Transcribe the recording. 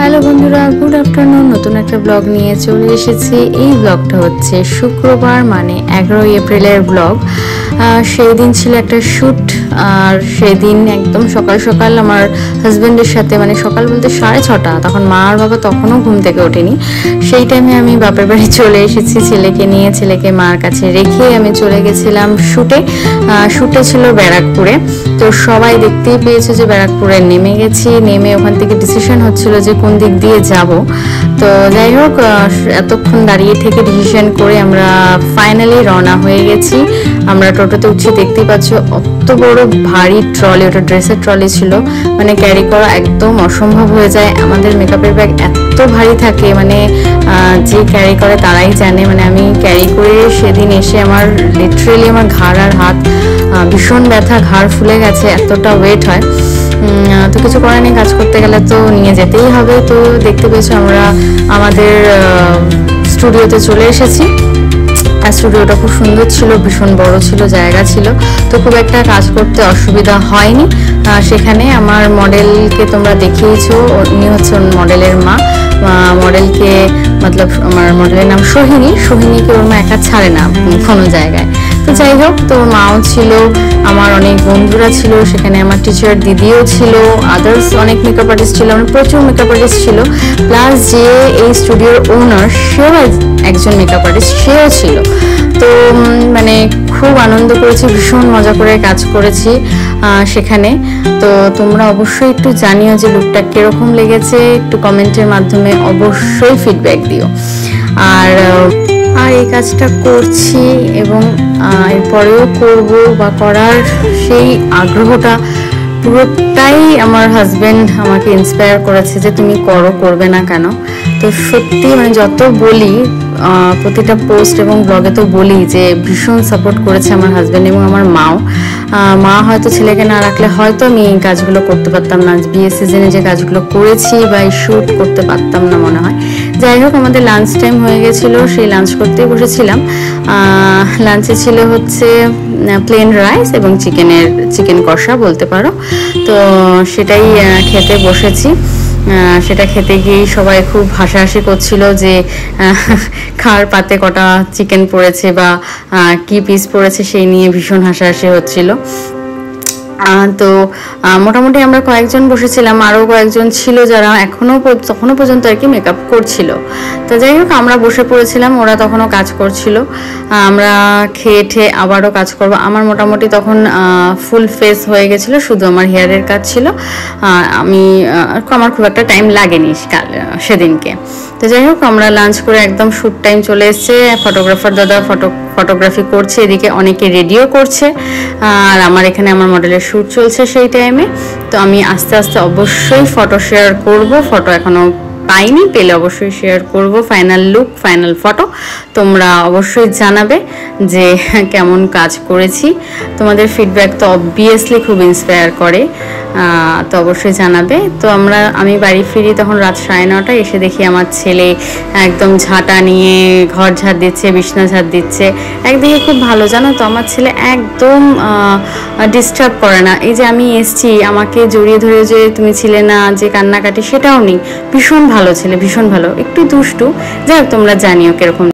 Hello বন্ধুরা, good afternoon. নতুন একটা ব্লগ নিয়ে চলে এসেছি। এই ব্লগটা হচ্ছে শুক্রবার, মানে 11 এপ্রিলের ব্লগ। সেই দিন ছিল একটা শ্যুট, আর সেই দিন একদম সকাল সকাল আমার হাজব্যান্ডের সাথে, মানে সকাল বলতে 6:30, তখন মা আর বাবা তখনও ঘুম থেকে ওঠেনি। সেই টাইমে আমি বাপের বাড়ি চলে এসেছি ছেলেকে নিয়ে। ছেলেকে মার কাছে রেখে আমি চলে গেছিলাম শ্যুটে। শ্যুটে ছিল ব্যারাকপুরে। তো সবাই দেখতেই পেয়েছে যে ব্যারাকপুরে নেমে গেছি। নেমে ওখান থেকে ডিসিশন হচ্ছিল যে কোন দিক দিয়ে যাব। তো যাই হোক, এতক্ষণ দাঁড়িয়ে থেকে ডিসিশন করে আমরা ফাইনালি রওনা হয়ে গেছি। আমরা টোটোতে উঠছি, দেখতেই পাচ্ছ অত বড় ভারী ট্রলি, ওটা ড্রেসের ট্রলি ছিল, মানে ক্যারি করা একদম অসম্ভব হয়ে যায়। আমাদের মেকআপের ব্যাগ এত ভারী থাকে, মানে যে ক্যারি করে তারাই জানে। মানে আমি ক্যারি করে সেদিন এসে আমার লিটারেলি আমার ঘাড় আর হাত ভীষণ ব্যথা, ঘাড় ফুলে গেছে, এতটা ওয়েট হয়। তো কিছু করার নেই, কাজ করতে গেলে তো নিয়ে যেতেই হবে। তো দেখতে পেয়েছো আমরা আমাদের স্টুডিওতে চলে এসেছি। স্টুডিওটা খুব সুন্দর ছিল, ভীষণ বড় ছিল, জায়গা ছিল, তো খুব একটা কাজ করতে অসুবিধা হয়নি। সেখানে আমার মডেলকে তোমরা দেখিয়েছো, উনি হচ্ছে মডেলের মা। মডেলকে মতলব আমার মডেলের নাম সোহিনী। সোহিনীকে ওর মা একা ছাড়ে না কোনো জায়গায়। তো যাই হোক, তো মাও ছিল, আমার অনেক বন্ধুরা ছিল সেখানে, আমার টিচার দিদিও ছিল, আদার্স অনেক মেকআপ আর্টিস্ট ছিল, মানে প্রচুর মেকআপ আর্টিস্ট ছিল। প্লাস যে এই স্টুডিওর ওনার, সেও একজন মেকআপ আর্টিস্ট, সেও ছিল। তো মানে খুব আনন্দ করেছি, ভীষণ মজা করে কাজ করেছি সেখানে। তো তোমরা অবশ্যই একটু জানিও যে লুকটা কিরকম লেগেছে, একটু কমেন্টের মাধ্যমে অবশ্যই ফিডব্যাক দিও। আর এই কাজটা করছি এবং এরপরেও করব বা করার সেই আগ্রহটা পুরোটাই আমার হাজব্যান্ড আমাকে ইন্সপায়ার করেছে যে তুমি করো, করবে না কেন। তো সত্যি মানে যত বলি প্রতিটা পোস্ট এবং ব্লগে তো বলি যে ভীষণ সাপোর্ট করেছে আমার হাজব্যান্ড এবং আমার মাও। মা হয়তো ছেলেকে না রাখলে হয়তো আমি এই কাজগুলো করতে পারতাম না, বিয়ের সিজনে যে কাজগুলো করেছি বা এই শ্যুট করতে পারতাম না মনে হয়। যাই হোক, আমাদের লাঞ্চ টাইম হয়ে গেছিলো, সেই লাঞ্চ করতেই বসেছিলাম। লাঞ্চে ছিল হচ্ছে প্লেন রাইস এবং চিকেন কষা বলতে পারো। তো সেটাই খেতে বসেছি। সেটা খেতে গিয়েই সবাই খুব হাসাহাসি করছিল যে খাওয়ার পাতে কটা চিকেন পড়েছে বা কি পিস পড়েছে, সেই নিয়ে ভীষণ হাসাহাসি হচ্ছিল। তো মোটামুটি আমরা কয়েকজন বসেছিলাম, আরও কয়েকজন ছিল যারা তখনও পর্যন্ত আর কি মেকআপ করছিল। তো যাই হোক, আমরা বসে পড়েছিলাম, ওরা তখনও কাজ করছিল। আমরা খেয়ে ঠেয়ে আবারও কাজ করবো। আমার মোটামুটি তখন ফুল ফেস হয়ে গেছিলো, শুধু আমার হেয়ারের কাজ ছিল। আমার খুব একটা টাইম লাগেনি সেদিনকে। তো যাই হোক, আমরা লাঞ্চ করে একদম শ্যুট টাইম চলে এসছে। ফটোগ্রাফার দাদা ফটোগ্রাফি করছে, এদিকে অনেকে রেডিও করছে, আর আমার এখানে আমার মডেলের শ্যুট চলছে সেই টাইমে। তো আমি আস্তে আস্তে অবশ্যই ফটো শেয়ার করব, ফটো এখনও পাইনি, পেলে অবশ্যই শেয়ার করব। ফাইনাল লুক, ফাইনাল ফটো তোমরা অবশ্যই জানাবে যে কেমন কাজ করেছি। তোমাদের ফিডব্যাক তো অবভিয়াসলি খুব ইন্সপায়ার করে, তো অবশ্যই জানাবে। তো আমি বাড়ি ফিরি তখন রাত 9:30, এসে দেখি আমার ছেলে একদম ঝাঁটা নিয়ে ঘর ঝাড় দিচ্ছে, বিছনা ঝাড় দিচ্ছে। একদিকে খুব ভালো, জানো তো, আমার ছেলে একদম ডিস্টার্ব করে না। এই যে আমি এসছি, আমাকে জড়িয়ে ধরে যে তুমি ছিলে না, যে কান্নাকাটি, সেটাও নেই। ভীষণ ভালো ছেলে, ভীষণ ভালো, একটু দুষ্টু। যাই হোক, তোমরা জানিও কিরকম।